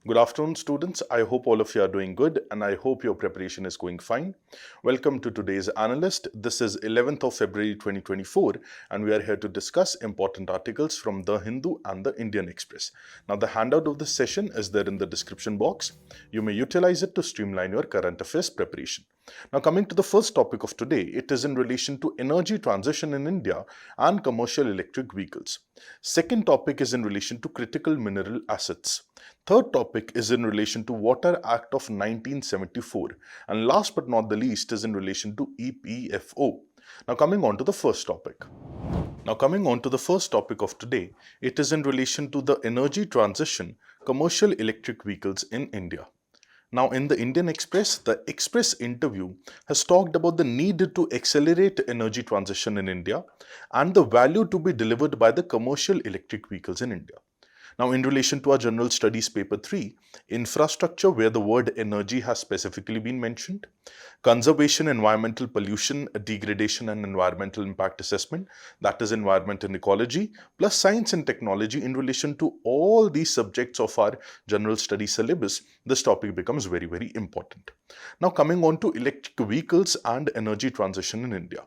Good afternoon, students. I hope all of you are doing good and I hope your preparation is going fine. Welcome to today's Analyst. This is 11th of February 2024 and we are here to discuss important articles from The Hindu and the Indian Express. Now, the handout of this session is there in the description box. You may utilize it to streamline your current affairs preparation. Now, coming to the first topic of today, it is in relation to energy transition in India and commercial electric vehicles. Second topic is in relation to critical mineral assets. Third topic is in relation to Water Act of 1974. And last but not the least is in relation to EPFO. Now, coming on to the first topic. Of today, it is in relation to the energy transition, commercial electric vehicles in India. Now, in the Indian Express, the Express interview has talked about the need to accelerate energy transition in India and the value to be delivered by the commercial electric vehicles in India. Now, in relation to our General Studies Paper 3, infrastructure, where the word energy has specifically been mentioned, conservation, environmental pollution, degradation and environmental impact assessment, that is environment and ecology, plus science and technology. In relation to all these subjects of our General Studies syllabus, this topic becomes very, very important. Now, coming on to electric vehicles and energy transition in India.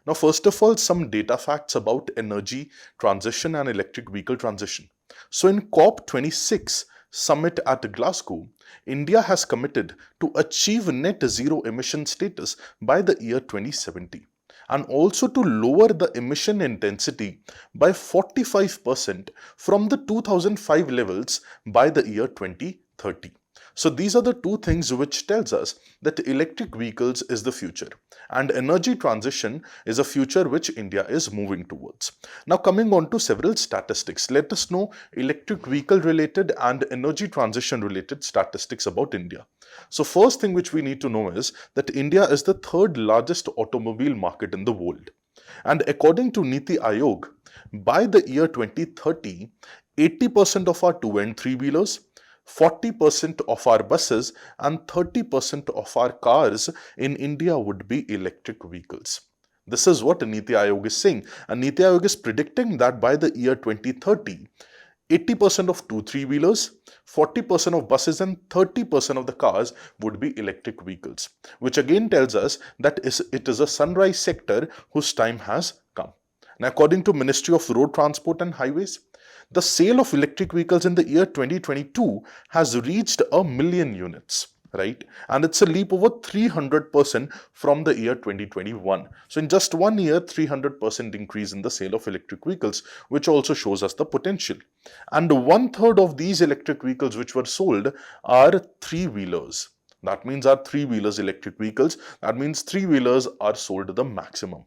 Now, first of all, some data facts about energy transition and electric vehicle transition. So, in COP26 summit at Glasgow, India has committed to achieve net zero emission status by the year 2070 and also to lower the emission intensity by 45% from the 2005 levels by the year 2030. So these are the two things which tells us that electric vehicles is the future and energy transition is a future which India is moving towards. Now, coming on to several statistics, let us know electric vehicle related and energy transition related statistics about India. So first thing which we need to know is that India is the third largest automobile market in the world. And according to Niti Aayog, by the year 2030, 80% of our 2 and 3 wheelers, 40% of our buses and 30% of our cars in India would be electric vehicles. This is what Niti Aayog is saying, and Niti Aayog is predicting that by the year 2030, 80% of 2-3 wheelers, 40% of buses and 30% of the cars would be electric vehicles, which again tells us that it is a sunrise sector whose time has come. Now, according to Ministry of Road Transport and Highways, the sale of electric vehicles in the year 2022 has reached 1 million units, right? And it's a leap over 300% from the year 2021. So in just 1 year, 300% increase in the sale of electric vehicles, which also shows us the potential. And 1/3 of these electric vehicles which were sold are 3-wheelers. That means our 3-wheelers electric vehicles. That means 3-wheelers are sold the maximum.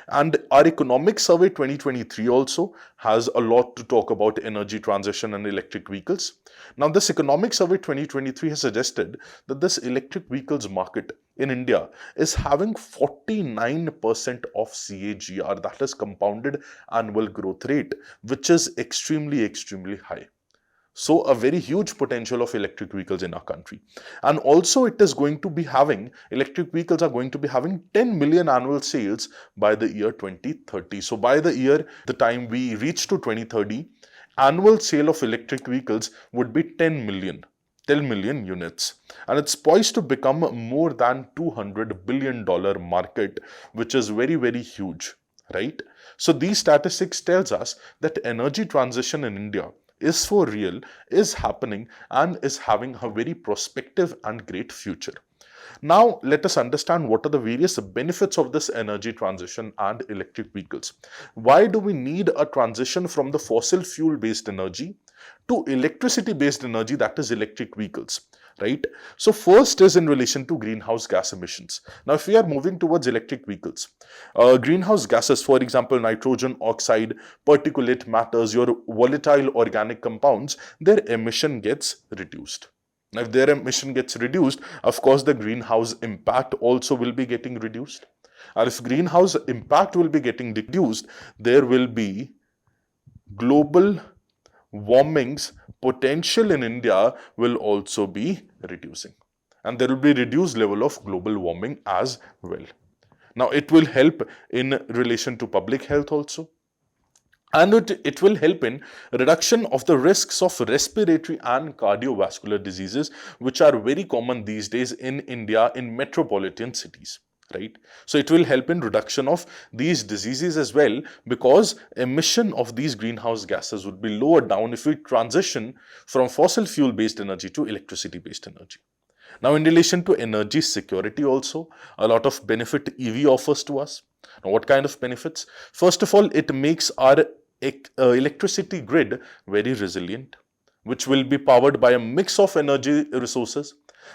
And our economic survey 2023 also has a lot to talk about energy transition and electric vehicles. Now, this economic survey 2023 has suggested that this electric vehicles market in India is having 49% of CAGR, that is compounded annual growth rate, which is extremely, extremely high. So a very huge potential of electric vehicles in our country. And also electric vehicles are going to be having 10 million annual sales by the year 2030. So by the time we reach to 2030, annual sale of electric vehicles would be 10 million units. And it's poised to become more than $200 billion market, which is very, very huge, right? So these statistics tells us that energy transition in India is for real, is happening and is having a very prospective and great future. Now, let us understand what are the various benefits of this energy transition and electric vehicles. Why do we need a transition from the fossil fuel based energy to electricity based energy, that is electric vehicles? Right? So first is in relation to greenhouse gas emissions. Now, if we are moving towards electric vehicles, greenhouse gases, for example, nitrogen oxide, particulate matters, your volatile organic compounds, their emission gets reduced. Now, if their emission gets reduced, of course, the greenhouse impact also will be getting reduced. And if greenhouse impact will be getting reduced, there will be global warming's potential in India will also be reducing, and there will be reduced level of global warming as well. Now, it will help in relation to public health also, and it will help in reduction of the risks of respiratory and cardiovascular diseases, which are very common these days in India in metropolitan cities, right? So it will help in reduction of these diseases as well, because emission of these greenhouse gases would be lowered down if we transition from fossil fuel based energy to electricity based energy. Now, in relation to energy security also, a lot of benefit EV offers to us. Now, what kind of benefits? First of all, it makes our electricity grid very resilient, which will be powered by a mix of energy resources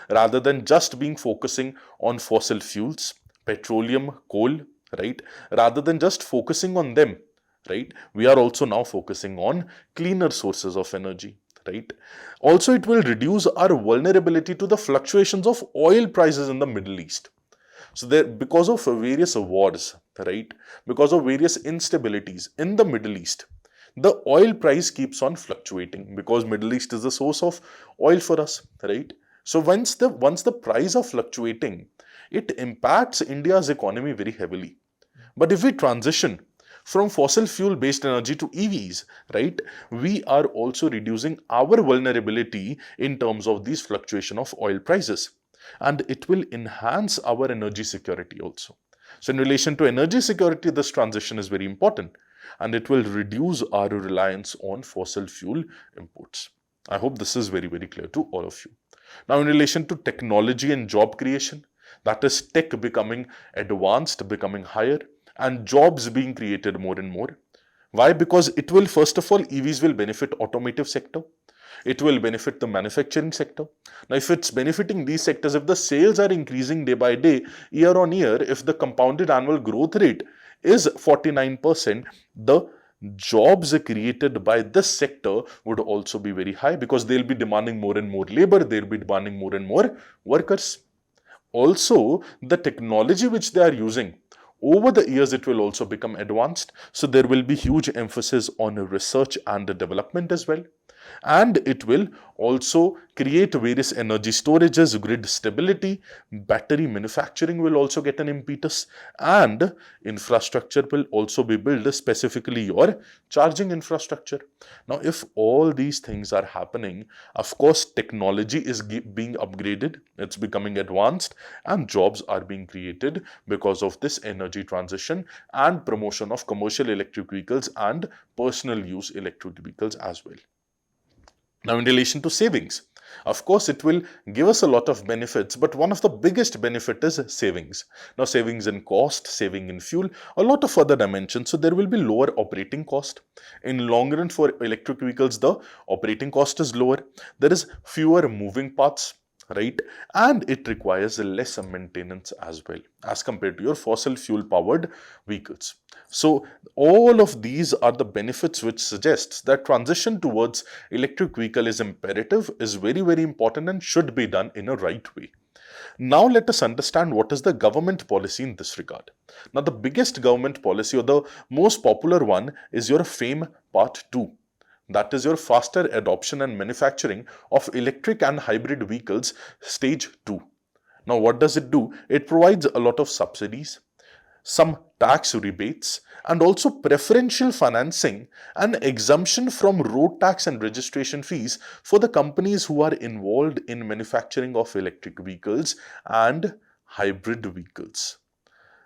rather than just being focusing on fossil fuels, petroleum, coal, right? Rather than just focusing on them, right? We are also now focusing on cleaner sources of energy, right? Also, it will reduce our vulnerability to the fluctuations of oil prices in the Middle East. So there, because of various wars, right, because of various instabilities in the Middle East, the oil price keeps on fluctuating because Middle East is the source of oil for us, right? So once the price are fluctuating, it impacts India's economy very heavily. But if we transition from fossil fuel based energy to EVs, right, we are also reducing our vulnerability in terms of these fluctuation of oil prices, and it will enhance our energy security also. So in relation to energy security, this transition is very important, and it will reduce our reliance on fossil fuel imports. I hope this is very, very clear to all of you. Now, in relation to technology and job creation, that is tech becoming advanced, becoming higher, and jobs being created more and more. Why? Because it will, first of all, EVs will benefit automotive sector. It will benefit the manufacturing sector. Now, if it's benefiting these sectors, if the sales are increasing day by day, year on year, if the compounded annual growth rate is 49%, the jobs created by this sector would also be very high, because they'll be demanding more and more labor, they'll be demanding more and more workers. Also, the technology which they are using, over the years it will also become advanced, so there will be huge emphasis on research and development as well. And it will also create various energy storages, grid stability, battery manufacturing will also get an impetus, and infrastructure will also be built, specifically your charging infrastructure. Now, if all these things are happening, of course, technology is being upgraded, it's becoming advanced, and jobs are being created because of this energy transition and promotion of commercial electric vehicles and personal use electric vehicles as well. Now, in relation to savings, of course, it will give us a lot of benefits, but one of the biggest benefit is savings. Now, savings in cost, saving in fuel, a lot of other dimensions. So there will be lower operating cost. In long run, for electric vehicles, the operating cost is lower. There is fewer moving parts, right? And it requires less maintenance as well as compared to your fossil fuel powered vehicles. So all of these are the benefits which suggests that transition towards electric vehicle is imperative, is very, very important, and should be done in a right way. Now let us understand what is the government policy in this regard. Now, the biggest government policy, or the most popular one, is your FAME Part 2. That is your faster adoption and manufacturing of electric and hybrid vehicles, stage 2. Now, what does it do? It provides a lot of subsidies, some tax rebates, and also preferential financing and exemption from road tax and registration fees for the companies who are involved in manufacturing of electric vehicles and hybrid vehicles.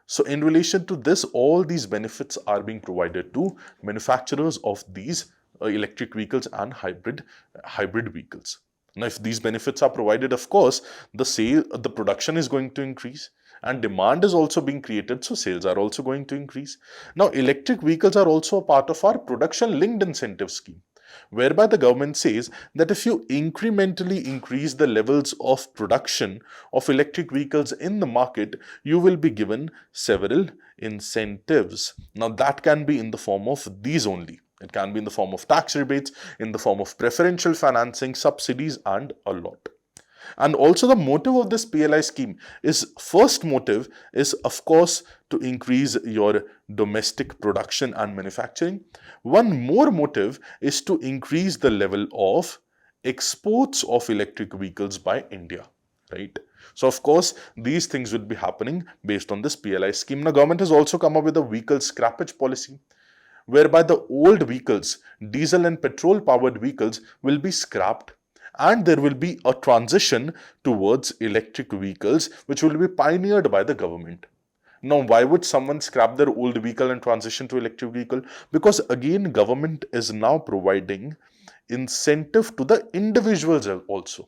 So in relation to this, all these benefits are being provided to manufacturers of these electric vehicles and hybrid vehicles. Now, if these benefits are provided, of course, the production is going to increase, and demand is also being created, so sales are also going to increase. Now, electric vehicles are also a part of our production linked incentive scheme, whereby the government says that if you incrementally increase the levels of production of electric vehicles in the market, you will be given several incentives. Now, that can be in the form of these only. It can be in the form of tax rebates, in the form of preferential financing, subsidies, and a lot. And also, the motive of this PLI scheme is, first motive is, of course, to increase your domestic production and manufacturing. One more motive is to increase the level of exports of electric vehicles by India, right? So, of course, these things will be happening based on this PLI scheme. Now, government has also come up with a vehicle scrappage policy, whereby the old vehicles, diesel and petrol powered vehicles, will be scrapped and there will be a transition towards electric vehicles which will be pioneered by the government. Now, why would someone scrap their old vehicle and transition to electric vehicle? Because again, government is now providing incentive to the individuals also.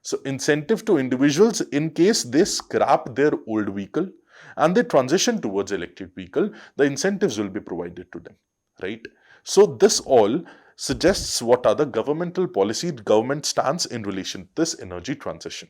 So incentive to individuals in case they scrap their old vehicle and they transition towards electric vehicle, the incentives will be provided to them, right? So this all suggests what are the governmental policy, government stance in relation to this energy transition.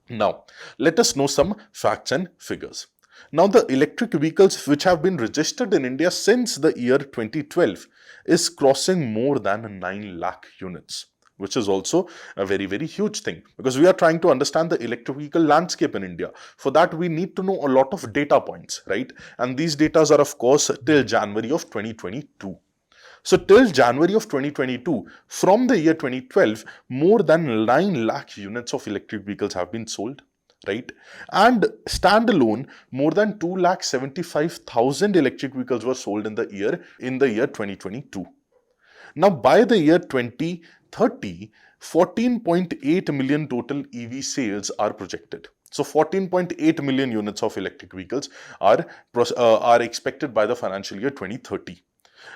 Now, let us know some facts and figures. Now, the electric vehicles which have been registered in India since the year 2012 is crossing more than 9 lakh units, which is also a very, very huge thing, because we are trying to understand the electric vehicle landscape in India. For that, we need to know a lot of data points, right? And these data are, of course, till January of 2022. So till January of 2022, from the year 2012, more than 9 lakh units of electric vehicles have been sold, right? And standalone, more than 2,75,000 electric vehicles were sold in the year 2022. Now, by the year 2030, 14.8 million total EV sales are projected. So 14.8 million units of electric vehicles are expected by the financial year 2030.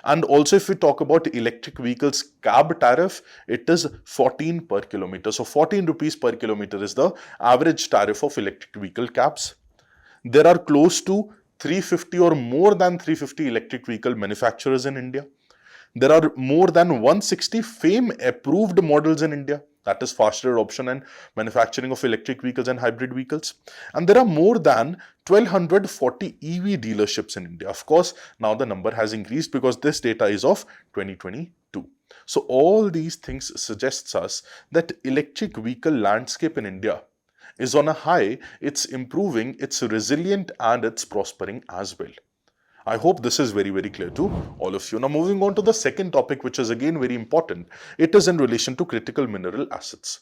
And also, if we talk about electric vehicles cab tariff, it is 14 per kilometer. So 14 rupees per kilometer is the average tariff of electric vehicle cabs. There are close to 350 or more than 350 electric vehicle manufacturers in India. There are more than 160 FAME approved models in India, that is faster adoption and manufacturing of electric vehicles and hybrid vehicles. And there are more than 1240 EV dealerships in India. Of course, now the number has increased because this data is of 2022. So all these things suggests us that electric vehicle landscape in India is on a high, it's improving, it's resilient and it's prospering as well. I hope this is very, very clear to all of you. Now, moving on to the second topic, which is again very important. It is in relation to critical mineral assets.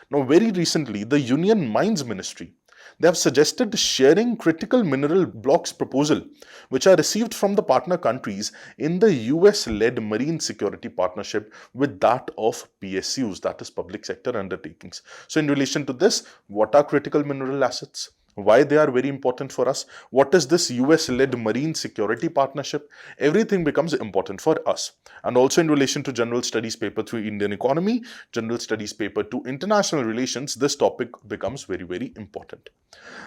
Now, very recently, the Union Mines Ministry, they have suggested sharing critical mineral blocks proposal, which are received from the partner countries in the US-led marine security partnership with that of PSUs, that is public sector undertakings. So, in relation to this, what are critical mineral assets? Why they are very important for us? What is this US-led marine security partnership? Everything becomes important for us. And also in relation to general studies paper 3 Indian economy, general studies paper 2 international relations, this topic becomes very, very important.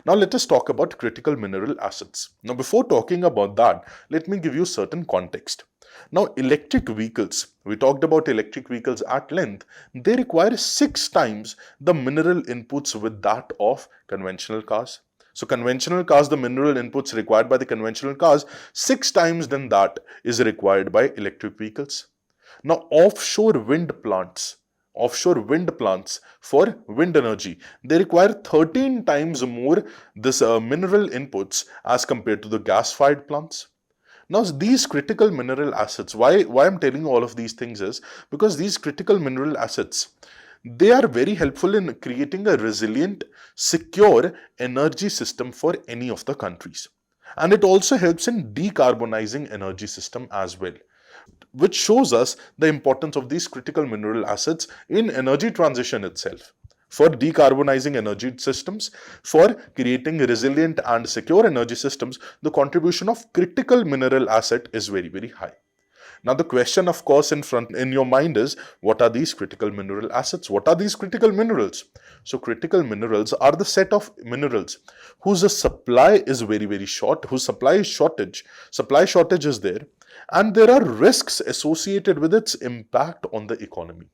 Now let us talk about critical mineral assets. Now before talking about that, let me give you certain context. Now electric vehicles, we talked about electric vehicles at length, they require 6 times the mineral inputs with that of conventional cars. So conventional cars, the mineral inputs required by the conventional cars, 6 times than that is required by electric vehicles. Now offshore wind plants for wind energy, they require 13 times more this mineral inputs as compared to the gas-fired plants. Now, these critical mineral assets, why I'm telling you all of these things is because these critical mineral assets, they are very helpful in creating a resilient, secure energy system for any of the countries. And it also helps in decarbonizing energy system as well, which shows us the importance of these critical mineral assets in energy transition itself. For decarbonizing energy systems, for creating resilient and secure energy systems, the contribution of critical mineral asset is very, very high. Now the question, of course, in your mind is, what are these critical mineral assets? What are these critical minerals? So critical minerals are the set of minerals whose supply is very, very short, whose supply shortage is there, and there are risks associated with its impact on the economy,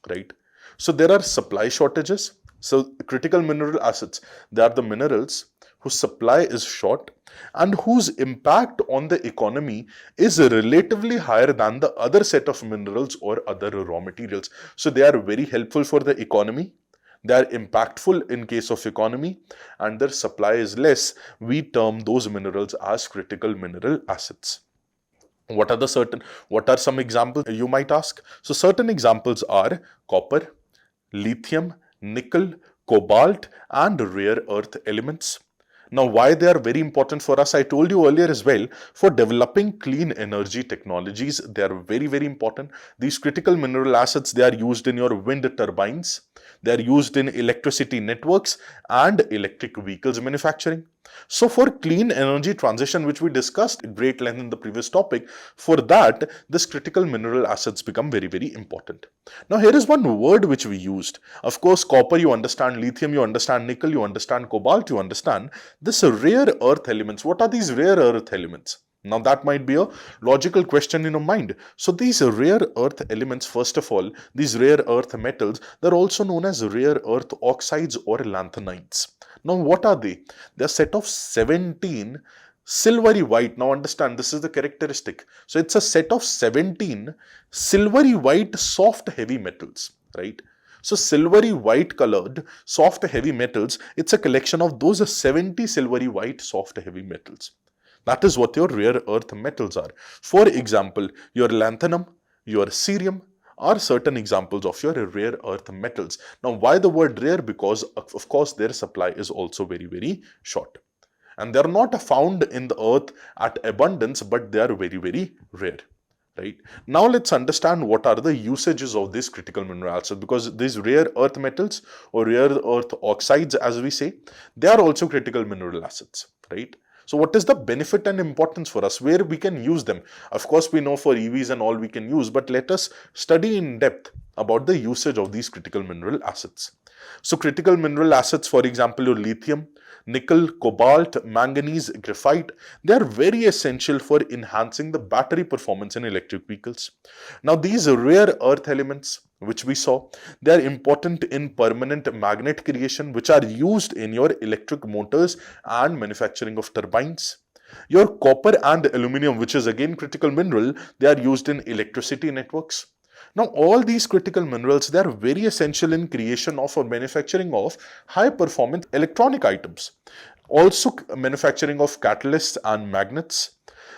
right? So there are supply shortages. So critical mineral assets, they are the minerals whose supply is short and whose impact on the economy is relatively higher than the other set of minerals or other raw materials. So they are very helpful for the economy. They are impactful in case of economy and their supply is less. We term those minerals as critical mineral assets. What are some examples you might ask? So certain examples are copper, lithium, nickel, cobalt, and rare earth elements. Now, why they are very important for us, I told you earlier as well, for developing clean energy technologies, they are very, very important. These critical mineral assets, they are used in your wind turbines, they are used in electricity networks and electric vehicles manufacturing. So for clean energy transition, which we discussed at great length in the previous topic, for that, this critical mineral assets become very, very important. Now, here is one word which we used. Of course, copper, you understand, lithium, you understand, nickel, you understand, cobalt, you understand. This rare earth elements, what are these rare earth elements? Now that might be a logical question in your mind. So these rare earth elements, first of all, these rare earth metals, they're also known as rare earth oxides or lanthanides. Now what are they? They're a set of 17 silvery white. Now understand, this is the characteristic. So it's a set of 17 silvery white soft heavy metals, right? So silvery white colored soft heavy metals, it's a collection of those 70 silvery white soft heavy metals. That is what your rare earth metals are. For example, your lanthanum, your cerium are certain examples of your rare earth metals. Now, why the word rare? Because of course their supply is also very, very short. And they are not found in the earth at abundance, but they are very, very rare. Right. Now let's understand what are the usages of these critical mineral assets, because these rare earth metals or rare earth oxides, as we say, they are also critical mineral assets, right? So what is the benefit and importance for us, where we can use them? Of course, we know for EVs and all we can use, but let us study in depth about the usage of these critical mineral assets. So critical mineral assets, for example, your lithium, nickel, cobalt, manganese, graphite, they are very essential for enhancing the battery performance in electric vehicles. Now these rare earth elements which we saw, they are important in permanent magnet creation, which are used in your electric motors and manufacturing of turbines. Your copper and aluminum, which is again critical mineral, they are used in electricity networks. Now, all these critical minerals, they are very essential in creation of or manufacturing of high performance electronic items. Also manufacturing of catalysts and magnets.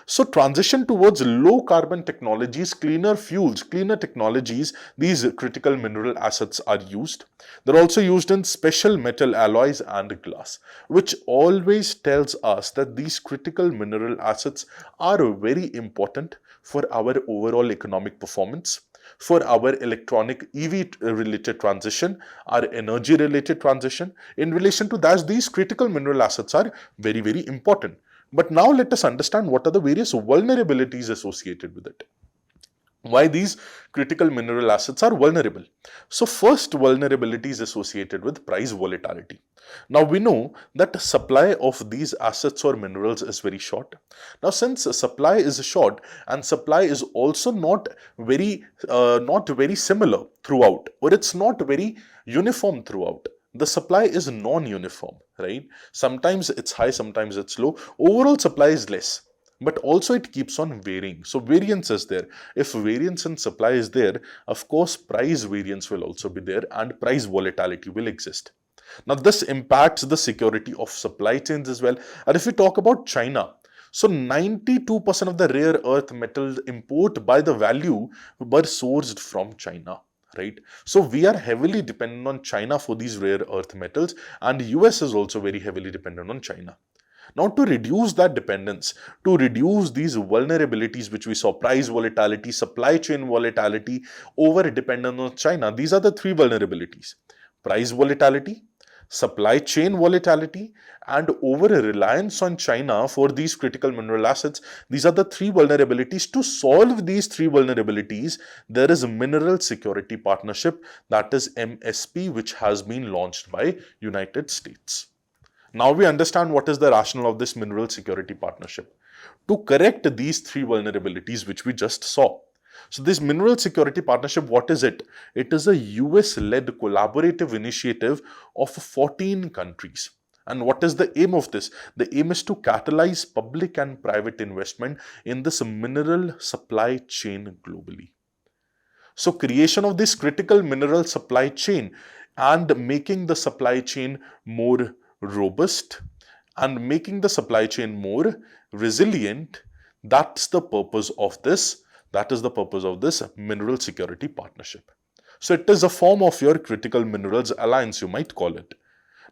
So transition towards low carbon technologies, cleaner fuels, cleaner technologies, these critical mineral assets are used. They're also used in special metal alloys and glass, which always tells us that these critical mineral assets are very important for our overall economic performance, for our electronic EV related transition, our energy related transition. In relation to that, these critical mineral assets are very, very important. But now let us understand what are the various vulnerabilities associated with it. Why these critical mineral assets are vulnerable. So first vulnerability is associated with price volatility. Now we know that supply of these assets or minerals is very short. Now since supply is short and supply is also not very similar throughout, or it's not very uniform throughout. The supply is non-uniform, right? Sometimes it's high, sometimes it's low. Overall supply is less, but also it keeps on varying. So variance is there. If variance in supply is there, of course price variance will also be there and price volatility will exist. Now this impacts the security of supply chains as well. And if we talk about China, so 92% of the rare earth metal import by the value were sourced from China. Right. So we are heavily dependent on China for these rare earth metals, and US is also very heavily dependent on China. Now to reduce that dependence, to reduce these vulnerabilities which we saw, price volatility, supply chain volatility, over dependence on China, these are the three vulnerabilities: price volatility, supply chain volatility, and over reliance on China for these critical mineral assets. These are the three vulnerabilities. To solve these three vulnerabilities, there is a Mineral Security Partnership, that is MSP, which has been launched by United States. Now we understand what is the rationale of this Mineral Security Partnership. To correct these three vulnerabilities which we just saw. So this Mineral Security Partnership, what is it? It is a US-led collaborative initiative of 14 countries. And what is the aim of this? The aim is to catalyze public and private investment in this mineral supply chain globally. So creation of this critical mineral supply chain and making the supply chain more robust and making the supply chain more resilient, that's the purpose of this. That is the purpose of this Mineral Security Partnership. So it is a form of your critical minerals alliance, you might call it.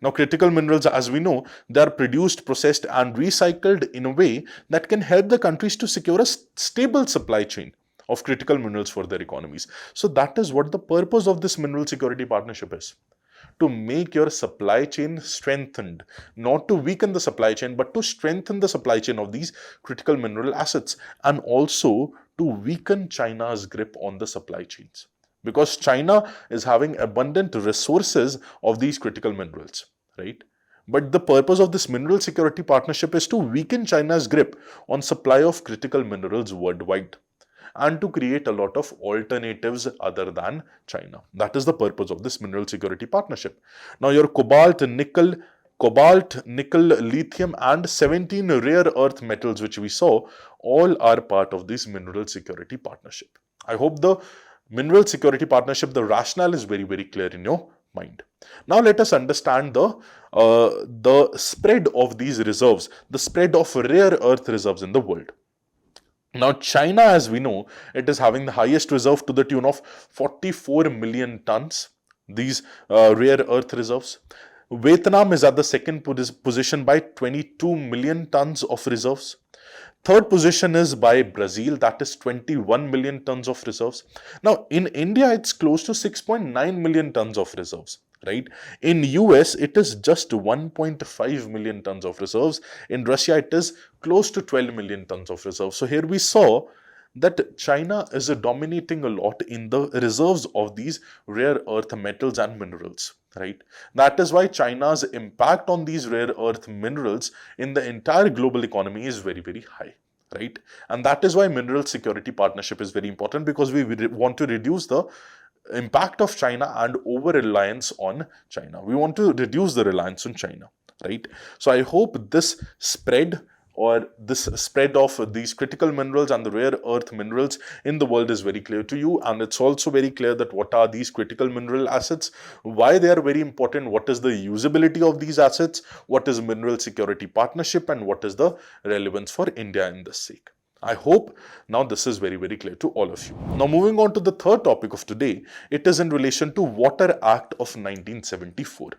Now, critical minerals, as we know, they are produced, processed, and recycled in a way that can help the countries to secure a stable supply chain of critical minerals for their economies. So, that is what the purpose of this mineral security partnership is, to make your supply chain strengthened, not to weaken the supply chain, but to strengthen the supply chain of these critical mineral assets, and also to weaken China's grip on the supply chains. Because China is having abundant resources of these critical minerals, right? But the purpose of this mineral security partnership is to weaken China's grip on supply of critical minerals worldwide, and to create a lot of alternatives other than China. That is the purpose of this mineral security partnership. Now, your cobalt, nickel, lithium, and 17 rare earth metals, which we saw, all are part of this mineral security partnership. I hope the mineral security partnership, the rationale is very, very clear in your mind. Now, let us understand the spread of these reserves, the spread of rare earth reserves in the world. Now, China, as we know, it is having the highest reserve to the tune of 44 million tons, these rare earth reserves. Vietnam is at the second position by 22 million tons of reserves. Third position is by Brazil, that is 21 million tons of reserves. Now, in India, it's close to 6.9 million tons of reserves. Right? In US, it is just 1.5 million tons of reserves. In Russia, it is close to 12 million tons of reserves. So here we saw that China is dominating a lot in the reserves of these rare earth metals and minerals, right? That is why China's impact on these rare earth minerals in the entire global economy is very, very high. Right? And that is why mineral security partnership is very important, because we want to reduce the impact of China and over reliance on China. We want to reduce the reliance on China, right? So I hope this spread of these critical minerals and the rare earth minerals in the world is very clear to you, and it's also very clear that what are these critical mineral assets, why they are very important, what is the usability of these assets, what is mineral security partnership, and what is the relevance for India in this sake. I hope now this is very, very clear to all of you. Now, moving on to the third topic of today, it is in relation to Water Act of 1974.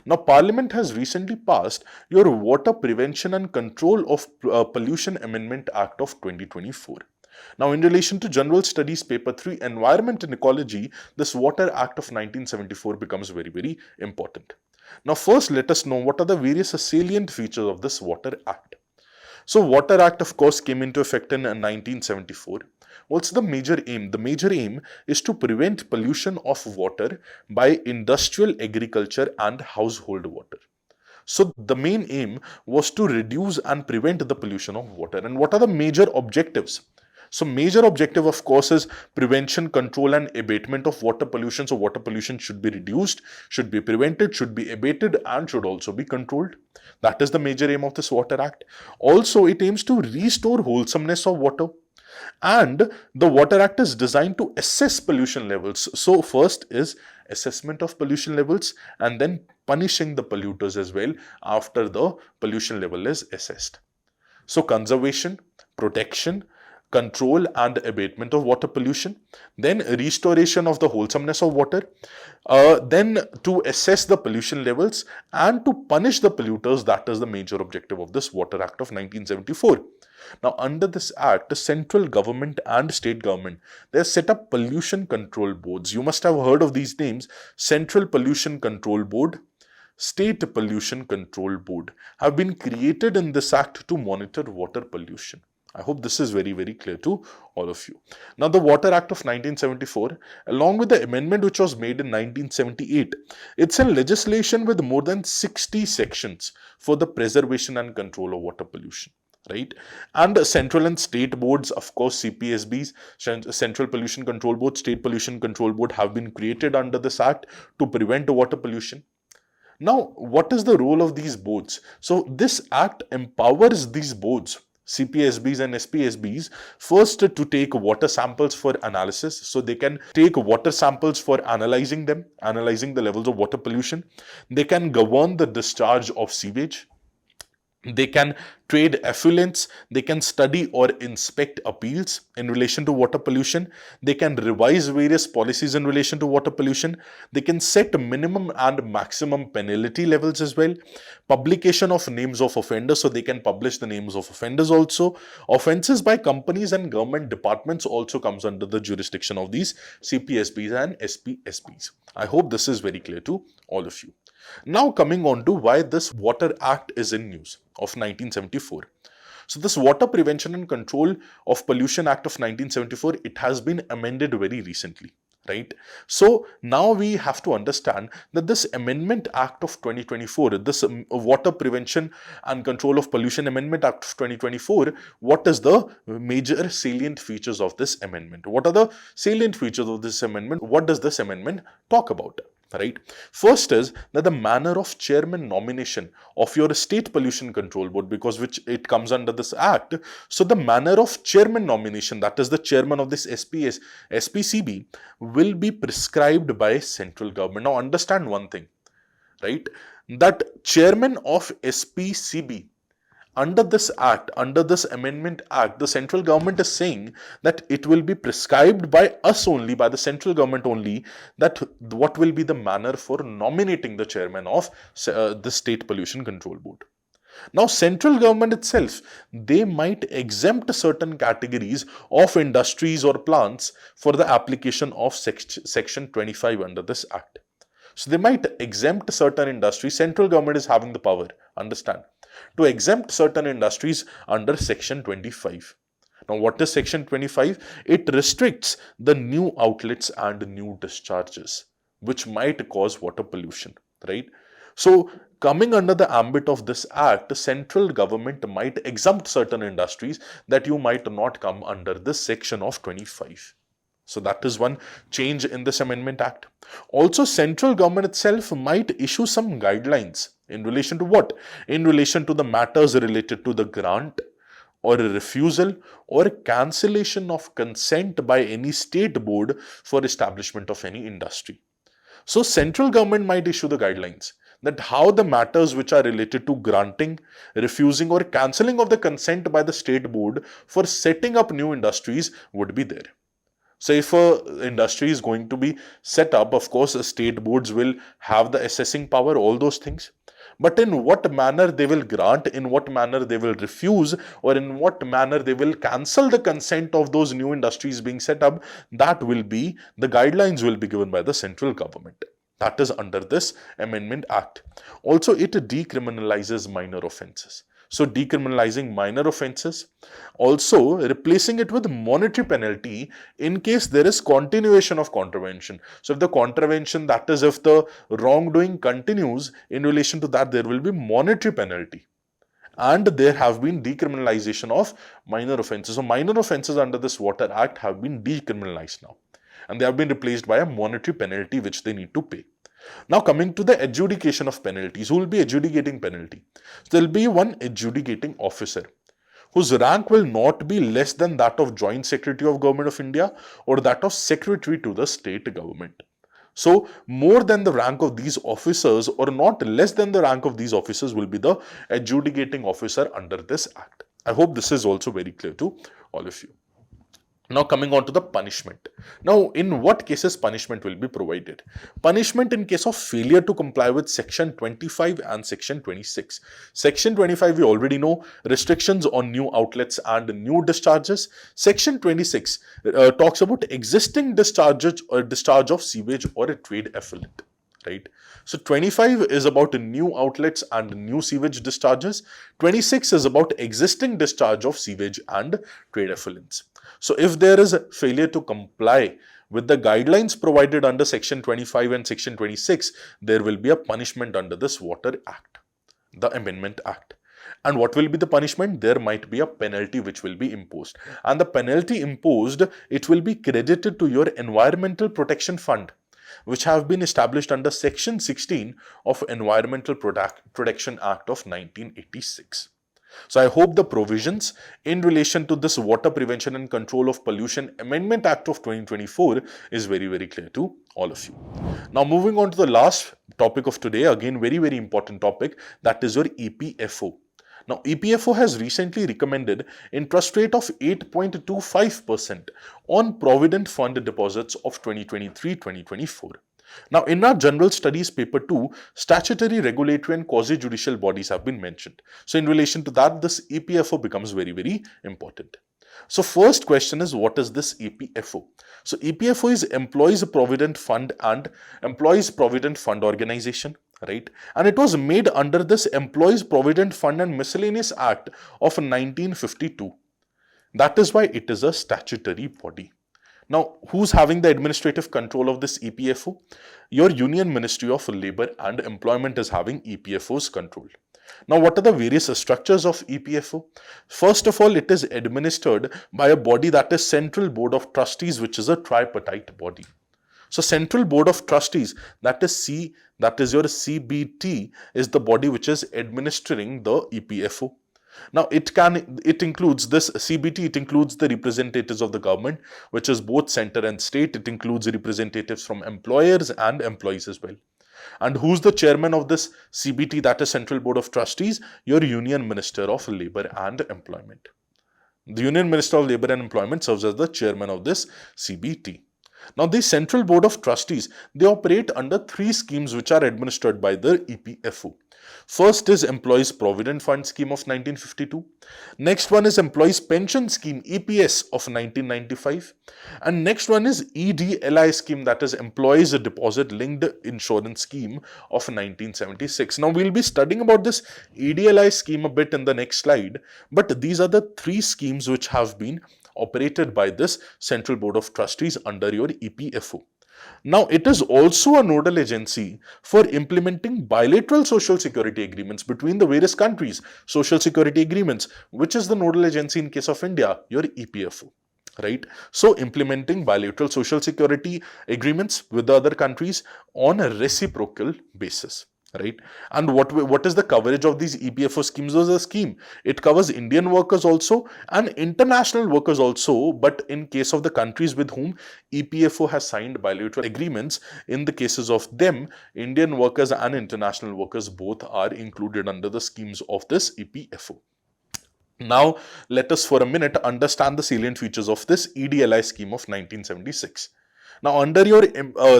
Now, Parliament has recently passed your Water Prevention and Control of Pollution Amendment Act of 2024. Now, in relation to General Studies Paper 3, Environment and Ecology, this Water Act of 1974 becomes very, very important. Now, first, let us know what are the various salient features of this Water Act. So, Water Act, of course, came into effect in 1974. What's the major aim? The major aim is to prevent pollution of water by industrial, agriculture, and household water. So, the main aim was to reduce and prevent the pollution of water. And what are the major objectives? So, major objective, of course, is prevention, control, and abatement of water pollution. So, water pollution should be reduced, should be prevented, should be abated, and should also be controlled. That is the major aim of this Water Act. Also, it aims to restore wholesomeness of water. And the Water Act is designed to assess pollution levels. So, first is assessment of pollution levels, and then punishing the polluters as well after the pollution level is assessed. So, conservation, protection, control and abatement of water pollution, then restoration of the wholesomeness of water, then to assess the pollution levels and to punish the polluters. That is the major objective of this Water Act of 1974. Now, under this act, the central government and state government, they have set up pollution control boards. You must have heard of these names: Central Pollution Control Board, State Pollution Control Board, have been created in this act to monitor water pollution. I hope this is very, very clear to all of you. Now, the Water Act of 1974, along with the amendment which was made in 1978, it's a legislation with more than 60 sections for the preservation and control of water pollution. Right? And central and state boards, of course, CPSBs, Central Pollution Control Board, State Pollution Control Board, have been created under this act to prevent water pollution. Now, what is the role of these boards? So, this act empowers these boards, CPSBs and SPSBs, first to take water samples for analysis. So they can take water samples for analyzing them, analyzing the levels of water pollution. They can govern the discharge of sewage. They can trade effluents, they can study or inspect appeals in relation to water pollution, they can revise various policies in relation to water pollution, they can set minimum and maximum penalty levels as well, publication of names of offenders, so they can publish the names of offenders also. Offenses by companies and government departments also comes under the jurisdiction of these CPSBs and SPSBs. I hope this is very clear to all of you. Now coming on to why this Water Act is in news of 1974. So this Water Prevention and Control of Pollution Act of 1974, it has been amended very recently, right? So now we have to understand that this Amendment Act of 2024, this Water Prevention and Control of Pollution Amendment Act of 2024, what is the major salient features of this amendment? What are the salient features of this amendment? What does this amendment talk about? Right. First is that the manner of chairman nomination of your state pollution control board, because which it comes under this act. So the manner of chairman nomination, that is the chairman of this SPCB, will be prescribed by central government. Now understand one thing, right? That chairman of SPCB, under this act, under this amendment act, the central government is saying that it will be prescribed by us only, by the central government only, that what will be the manner for nominating the chairman of the state pollution control board. Now central government itself, they might exempt certain categories of industries or plants for the application of section 25 under this act. So they might exempt certain industries. Central government is having the power, understand, to exempt certain industries under section 25. Now what is section 25? It restricts the new outlets and new discharges which might cause water pollution, right? So coming under the ambit of this act, central government might exempt certain industries that you might not come under this section of 25. So that is one change in this Amendment Act. Also, central government itself might issue some guidelines in relation to what? In relation to the matters related to the grant or a refusal or cancellation of consent by any state board for establishment of any industry. So central government might issue the guidelines that how the matters which are related to granting, refusing or cancelling of the consent by the state board for setting up new industries would be there. So if a industry is going to be set up, of course, state boards will have the assessing power, all those things. But in what manner they will grant, in what manner they will refuse, or in what manner they will cancel the consent of those new industries being set up, that will be, the guidelines will be given by the central government. That is under this Amendment Act. Also, it decriminalizes minor offences. So decriminalizing minor offences, also replacing it with monetary penalty in case there is continuation of contravention. So if the contravention, that is if the wrongdoing continues, in relation to that there will be monetary penalty. And there have been decriminalization of minor offences. So minor offences under this Water Act have been decriminalized now, and they have been replaced by a monetary penalty which they need to pay. Now coming to the adjudication of penalties, who will be adjudicating penalty? So there will be one adjudicating officer whose rank will not be less than that of Joint Secretary of Government of India or that of Secretary to the state government. So more than the rank of these officers or not less than the rank of these officers will be the adjudicating officer under this act. I hope this is also very clear to all of you. Now coming on to the punishment. Now in what cases punishment will be provided? Punishment in case of failure to comply with section 25 and section 26. Section 25 we already know, restrictions on new outlets and new discharges. Section 26 talks about existing discharges or discharge of sewage or a trade effluent. Right. So 25 is about new outlets and new sewage discharges. 26 is about existing discharge of sewage and trade effluents. So if there is a failure to comply with the guidelines provided under section 25 and section 26, there will be a punishment under this Water Act, the Amendment Act. And what will be the punishment? There might be a penalty which will be imposed. And the penalty imposed, it will be credited to your Environmental Protection Fund, which have been established under section 16 of Environmental Protection Act of 1986. So I hope the provisions in relation to this Water Prevention and Control of Pollution Amendment Act of 2024 is very, very clear to all of you. Now moving on to the last topic of today, again very, very important topic, that is your EPFO. Now, EPFO has recently recommended interest rate of 8.25% on Provident Fund deposits of 2023-2024. Now, in our General Studies Paper 2, statutory, regulatory and quasi-judicial bodies have been mentioned. So, in relation to that, this EPFO becomes very, very important. So, first question is, what is this EPFO? So, EPFO is Employees Provident Fund and Employees Provident Fund Organization, right? And it was made under this Employees Provident Fund and Miscellaneous Act of 1952. That is why it is a statutory body. Now, who's having the administrative control of this EPFO? Your Union Ministry of Labour and Employment is having EPFO's control. Now, what are the various structures of EPFO? First of all, it is administered by a body that is Central Board of Trustees, which is a tripartite body. So, Central Board of Trustees, that is your CBT, is the body which is administering the EPFO. Now, it includes this CBT, it includes the representatives of the government, which is both center and state. It includes representatives from employers and employees as well. And who's the chairman of this CBT, that is Central Board of Trustees? Your Union Minister of Labour and Employment. The Union Minister of Labour and Employment serves as the chairman of this CBT. Now, the Central Board of Trustees, they operate under three schemes which are administered by the EPFO. First is Employees Provident Fund Scheme of 1952. Next one is Employees Pension Scheme, EPS, of 1995. And next one is EDLI scheme, that is Employees Deposit Linked Insurance Scheme of 1976. Now, we'll be studying about this EDLI scheme a bit in the next slide, but these are the three schemes which have been operated by this Central Board of Trustees under your EPFO. Now, it is also a nodal agency for implementing bilateral social security agreements between the various countries. Social security agreements, which is the nodal agency in case of India, your EPFO, right? So, implementing bilateral social security agreements with the other countries on a reciprocal basis. Right? And what is the coverage of these EPFO schemes? As a scheme, it covers Indian workers also and international workers also, but in case of the countries with whom EPFO has signed bilateral agreements, in the cases of them, Indian workers and international workers both are included under the schemes of this EPFO. Now, let us for a minute understand the salient features of this EDLI scheme of 1976. Now, under your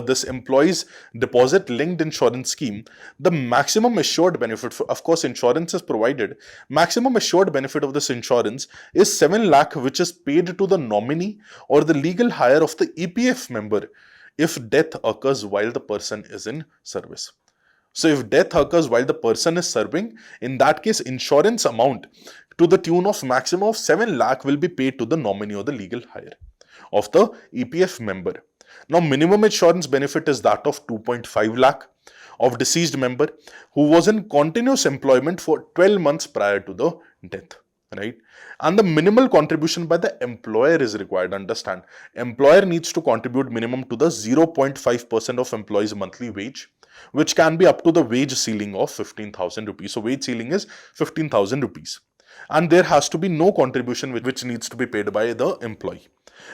this Employees Deposit Linked Insurance Scheme, the maximum assured benefit, of course, insurance is provided. Maximum assured benefit of this insurance is 7 lakh, which is paid to the nominee or the legal hire of the EPF member if death occurs while the person is in service. So, if death occurs while the person is serving, in that case, insurance amount to the tune of maximum of 7 lakh will be paid to the nominee or the legal hire of the EPF member. Now, minimum insurance benefit is that of 2.5 lakh of deceased member who was in continuous employment for 12 months prior to the death, right? And the minimal contribution by the employer is required. Understand, employer needs to contribute minimum to the 0.5% of employee's monthly wage, which can be up to the wage ceiling of 15,000 rupees. So, wage ceiling is 15,000 rupees. And there has to be no contribution which needs to be paid by the employee.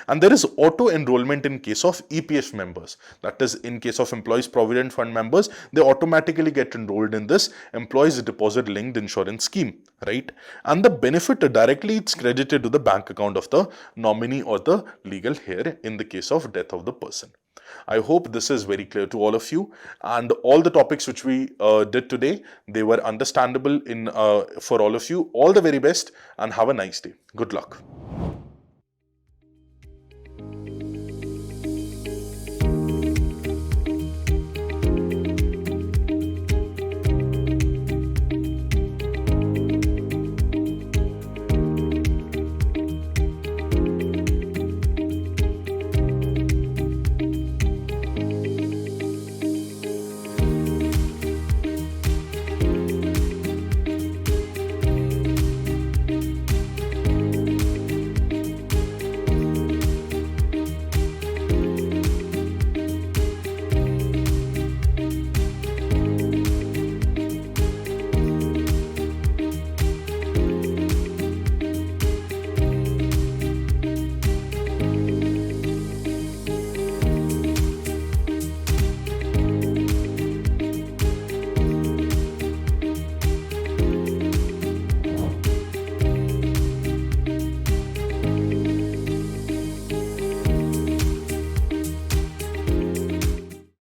And there is auto enrollment in case of EPF members. That is, in case of Employees Provident Fund members, they automatically get enrolled in this Employees Deposit Linked Insurance Scheme, right? And the benefit directly it's credited to the bank account of the nominee or the legal heir in the case of death of the person. I hope this is very clear to all of you, and all the topics which we did today, they were understandable for all of you. All the very best and have a nice day. Good luck.